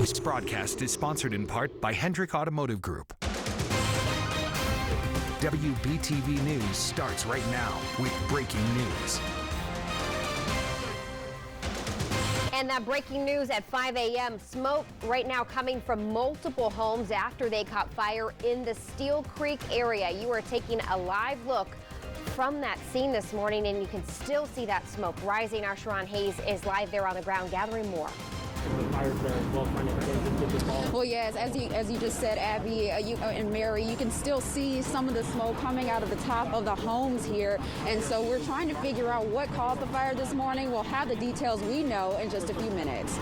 This broadcast is sponsored in part by Hendrick Automotive Group. WBTV News starts right now with breaking news. And that breaking news at 5 a.m. Smoke right now coming from multiple homes after they caught fire in the Steel Creek area. You are taking a live look from that scene this morning, and you can still see that smoke rising. Our Sharon Hayes is live there on the ground gathering more. Well, yes, as you just said, Abby and Mary, you can still see some of the smoke coming out of the top of the homes here. And so we're trying to figure out what caused the fire this morning. We'll have the details we know in just a few minutes.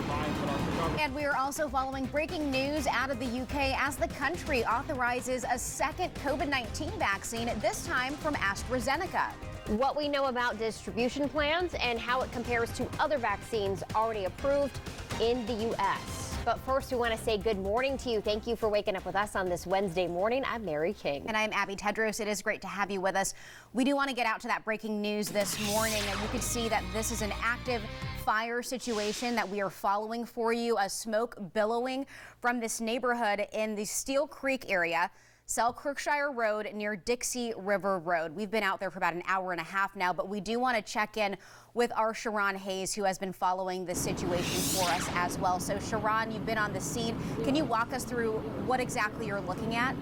And we are also following breaking news out of the UK as the country authorizes a second COVID-19 vaccine, this time from AstraZeneca. What we know about distribution plans and how it compares to other vaccines already approved in the U.S. But first, we want to say good morning to you. Thank you for waking up with us on this Wednesday morning. I'm Mary King. And I'm Abby Tedros. It is great to have you with us. We do want to get out to that breaking news this morning. And you can see that this is an active fire situation that we are following for you. A smoke billowing from this neighborhood in the Steel Creek area. Selkirkshire Road near Dixie River Road. We've been out there for about an hour and a half now, but we do want to check in with our Sharon Hayes, who has been following this situation for us as well. So Sharon, you've been on the scene. Can you walk us through what exactly you're looking at?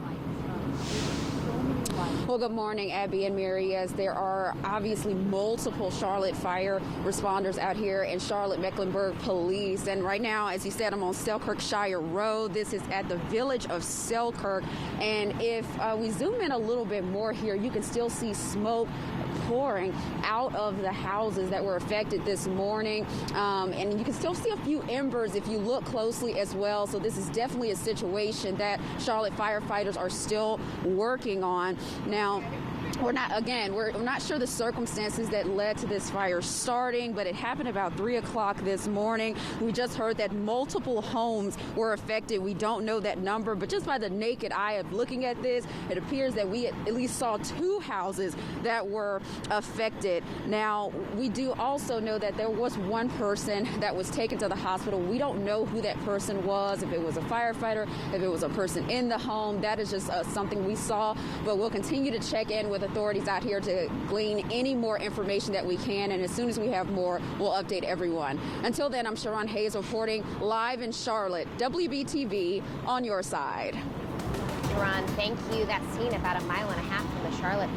Well, good morning, Abby and Mary. Yes, there are obviously multiple Charlotte fire responders out here and Charlotte Mecklenburg Police. And right now, as you said, I'm on Selkirkshire Road. This is at the village of Selkirk. And if we zoom in a little bit more here, you can still see smoke pouring out of the houses that were affected this morning. And you can still see a few embers if you look closely as well. So this is definitely a situation that Charlotte firefighters are still working on. Now, we're not sure the circumstances that led to this fire starting, but it happened about 3 o'clock this morning. We just heard that multiple homes were affected. We don't know that number, but just by the naked eye of looking at this, it appears that we at least saw 2 houses that were affected. Now, we do also know that there was one person that was taken to the hospital. We don't know who that person was, if it was a firefighter, if it was a person in the home. That is just something we saw, but we'll continue to check in with authorities out here to glean any more information that we can, and as soon as we have more, we'll update everyone. Until then, I'm Sharon Hayes reporting live in Charlotte. WBTV on your side. Sharon, thank you. That scene about 1.5 miles from the Charlotte.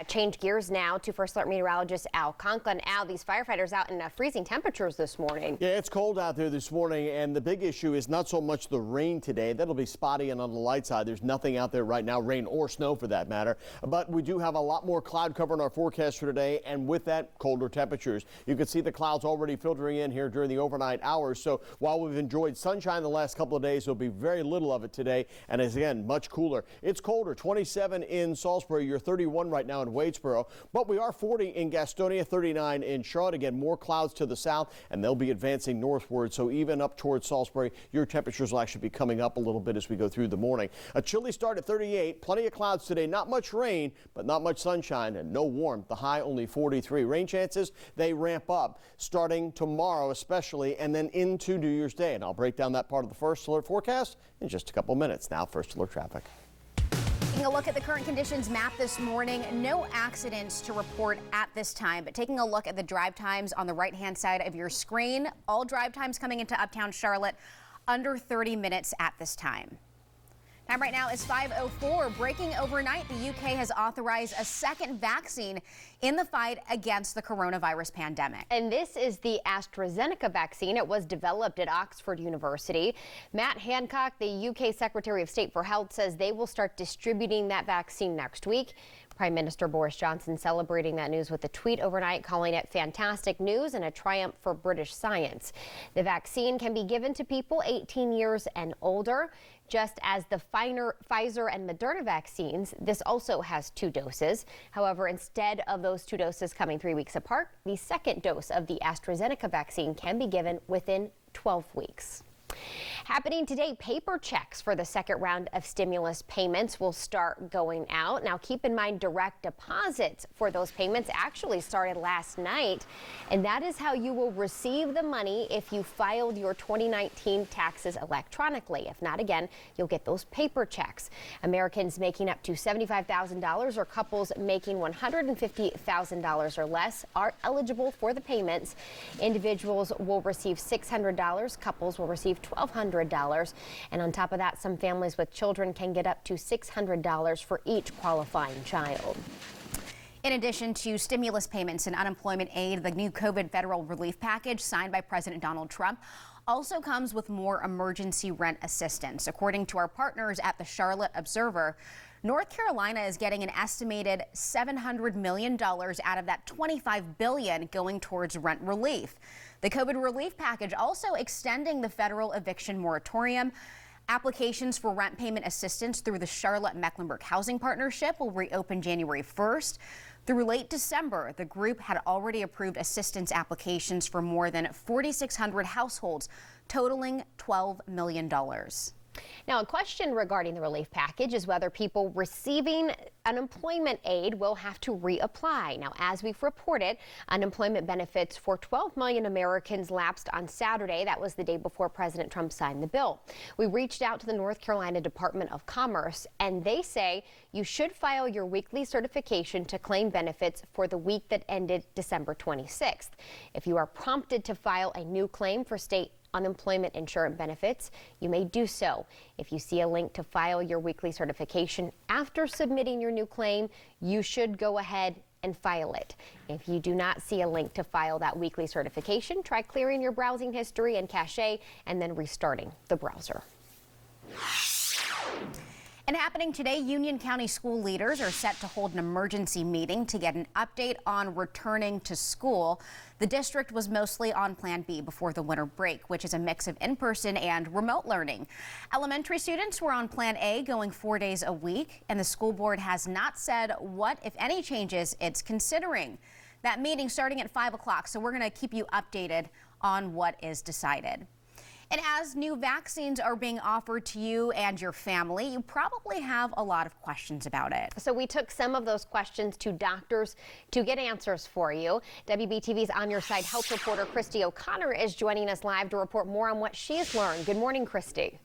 Change gears now to First Alert meteorologist Al Conklin. Al, these firefighters out in freezing temperatures this morning. Yeah, it's cold out there this morning, and the big issue is not so much the rain today. That'll be spotty, and on the light side, there's nothing out there right now, rain or snow for that matter. But we do have a lot more cloud cover in our forecast for today, and with that, colder temperatures. You can see the clouds already filtering in here during the overnight hours. So while we've enjoyed sunshine the last couple of days, there'll be very little of it today, and it's again much cooler. It's colder, 27 in Salisbury. You're 31 right now in Wadesboro, but we are 40 in Gastonia, 39 in Charlotte. Again, more clouds to the south, and they'll be advancing northward. So even up towards Salisbury, your temperatures will actually be coming up a little bit as we go through the morning. A chilly start at 38. Plenty of clouds today. Not much rain, but not much sunshine and no warmth. The high only 43. Rain chances, they ramp up starting tomorrow especially, and then into New Year's Day. And I'll break down that part of the First Alert forecast in just a couple minutes. Now, First Alert traffic. Taking a look at the current conditions map this morning, no accidents to report at this time, but taking a look at the drive times on the right-hand side of your screen, all drive times coming into uptown Charlotte under 30 minutes at this time. Time right now is 5:04. Breaking overnight, the UK has authorized a second vaccine in the fight against the coronavirus pandemic. And this is the AstraZeneca vaccine. It was developed at Oxford University. Matt Hancock, the UK Secretary of State for Health, says they will start distributing that vaccine next week. Prime Minister Boris Johnson celebrating that news with a tweet overnight, calling it fantastic news and a triumph for British science. The vaccine can be given to people 18 years and older. Just as the Pfizer and Moderna vaccines, this also has 2 doses. However, instead of those 2 doses coming 3 weeks apart, the second dose of the AstraZeneca vaccine can be given within 12 weeks. Happening today, paper checks for the second round of stimulus payments will start going out. Now, keep in mind, direct deposits for those payments actually started last night, and that is how you will receive the money if you filed your 2019 taxes electronically. If not, again, you'll get those paper checks. Americans making up to $75,000 or couples making $150,000 or less are eligible for the payments. Individuals will receive $600, couples will receive $1,200. And on top of that, some families with children can get up to $600 for each qualifying child. In addition to stimulus payments and unemployment aid, the new COVID federal relief package signed by President Donald Trump also comes with more emergency rent assistance. According to our partners at the Charlotte Observer, North Carolina is getting an estimated $700 million out of that $25 billion going towards rent relief. The COVID relief package also extending the federal eviction moratorium. Applications for rent payment assistance through the Charlotte-Mecklenburg Housing Partnership will reopen January 1st. Through late December, the group had already approved assistance applications for more than 4,600 households, totaling $12 million. Now, a question regarding the relief package is whether people receiving unemployment aid will have to reapply. Now, as we've reported, unemployment benefits for 12 million Americans lapsed on Saturday. That was the day before President Trump signed the bill. We reached out to the North Carolina Department of Commerce, and they say you should file your weekly certification to claim benefits for the week that ended December 26th. If you are prompted to file a new claim for state unemployment insurance benefits, you may do so. If you see a link to file your weekly certification after submitting your new claim, you should go ahead and file it. If you do not see a link to file that weekly certification, try clearing your browsing history and cache and then restarting the browser. And happening today, Union County school leaders are set to hold an emergency meeting to get an update on returning to school. The district was mostly on Plan B before the winter break, which is a mix of in-person and remote learning. Elementary students were on Plan A, going 4 days a week, and the school board has not said what, if any, changes it's considering. That meeting starting at 5 o'clock, so we're going to keep you updated on what is decided. And as new vaccines are being offered to you and your family, you probably have a lot of questions about it. So we took some of those questions to doctors to get answers for you. WBTV's On Your Side health reporter Christy O'Connor is joining us live to report more on what she's learned. Good morning, Christy.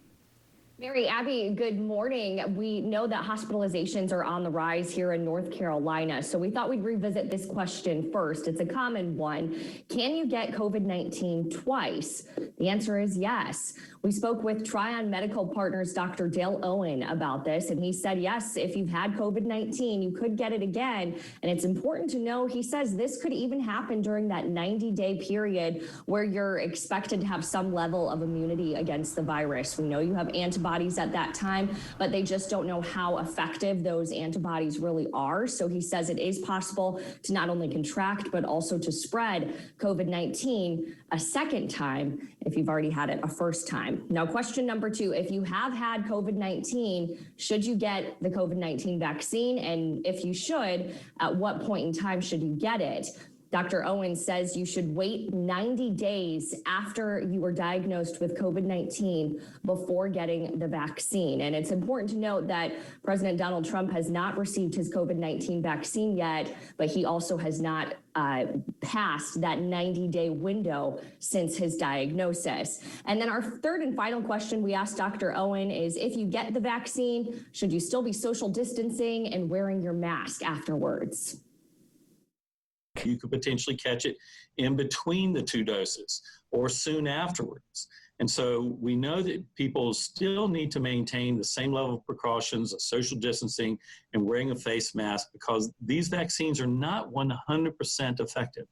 Mary, Abby, good morning. We know that hospitalizations are on the rise here in North Carolina, so we thought we'd revisit this question first. It's a common one. Can you get COVID-19 twice? The answer is yes. We spoke with Tryon Medical Partners Dr. Dale Owen about this, and he said, yes, if you've had COVID-19, you could get it again. And it's important to know, he says this could even happen during that 90-day period where you're expected to have some level of immunity against the virus. We know you have antibodies at that time, but they just don't know how effective those antibodies really are. So he says it is possible to not only contract, but also to spread COVID-19 a second time if you've already had it a first time. Now, question number 2, if you have had COVID-19, should you get the COVID-19 vaccine? And if you should, at what point in time should you get it? Dr. Owen says you should wait 90 days after you were diagnosed with COVID-19 before getting the vaccine. And it's important to note that President Donald Trump has not received his COVID-19 vaccine yet, but he also has not passed that 90-day window since his diagnosis. And then our third and final question we asked Dr. Owen is, if you get the vaccine, should you still be social distancing and wearing your mask afterwards? You could potentially catch it in between the 2 doses or soon afterwards. And so we know that people still need to maintain the same level of precautions of social distancing and wearing a face mask because these vaccines are not 100% effective.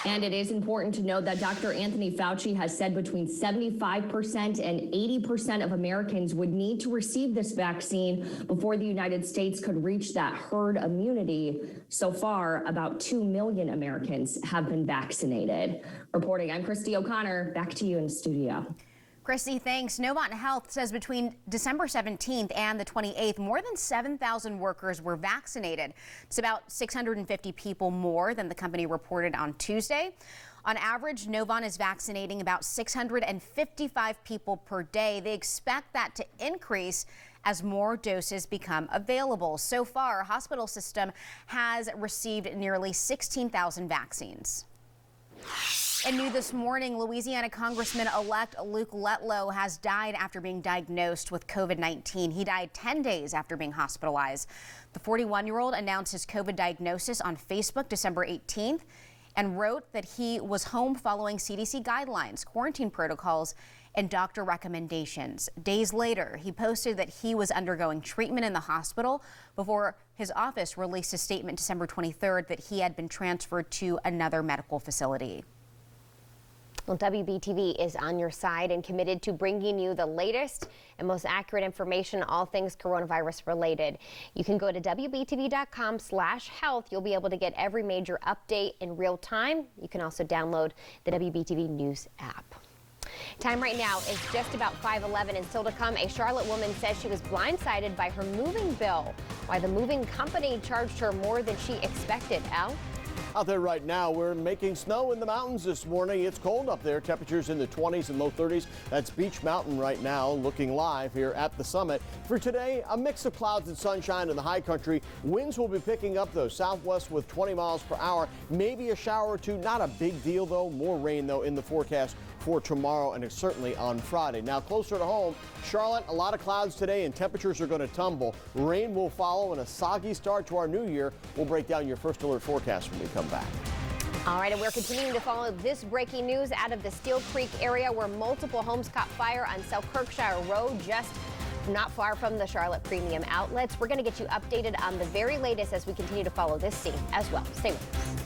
And it is important to note that Dr. Anthony Fauci has said between 75% and 80% of Americans would need to receive this vaccine before the United States could reach that herd immunity. So far, about 2 million Americans have been vaccinated. Reporting, I'm Christy O'Connor. Back to you in the studio. Christy, thanks. Novant Health says between December 17th and the 28th, more than 7,000 workers were vaccinated. It's about 650 people more than the company reported on Tuesday. On average, Novant is vaccinating about 655 people per day. They expect that to increase as more doses become available. So far, our hospital system has received nearly 16,000 vaccines. And new this morning, Louisiana Congressman-elect Luke Letlow has died after being diagnosed with COVID-19. He died 10 days after being hospitalized. The 41-year-old announced his COVID diagnosis on Facebook December 18th and wrote that he was home following CDC guidelines, quarantine protocols, and doctor recommendations. Days later, he posted that he was undergoing treatment in the hospital before his office released a statement December 23rd that he had been transferred to another medical facility. Well, WBTV is on your side and committed to bringing you the latest and most accurate information, all things coronavirus related. You can go to WBTV.com/health. You'll be able to get every major update in real time. You can also download the WBTV News app. Time right now is just about 5:11, and still to come, a Charlotte woman says she was blindsided by her moving bill. Why the moving company charged her more than she expected. Al? Out there right now, we're making snow in the mountains this morning. It's cold up there. Temperatures in the 20s and low 30s. That's Beach Mountain right now, looking live here at the summit. For today, a mix of clouds and sunshine in the high country. Winds will be picking up, though, southwest with 20 miles per hour. Maybe a shower or two. Not a big deal, though. More rain, though, in the forecast for tomorrow and certainly on Friday. Now, closer to home, Charlotte, a lot of clouds today and temperatures are going to tumble. Rain will follow and a soggy start to our new year. We'll break down your first alert forecast when we come back. All right, and we're continuing to follow this breaking news out of the Steel Creek area where multiple homes caught fire on Selkirkshire Road, just not far from the Charlotte Premium Outlets. We're going to get you updated on the very latest as we continue to follow this scene as well. Stay with us.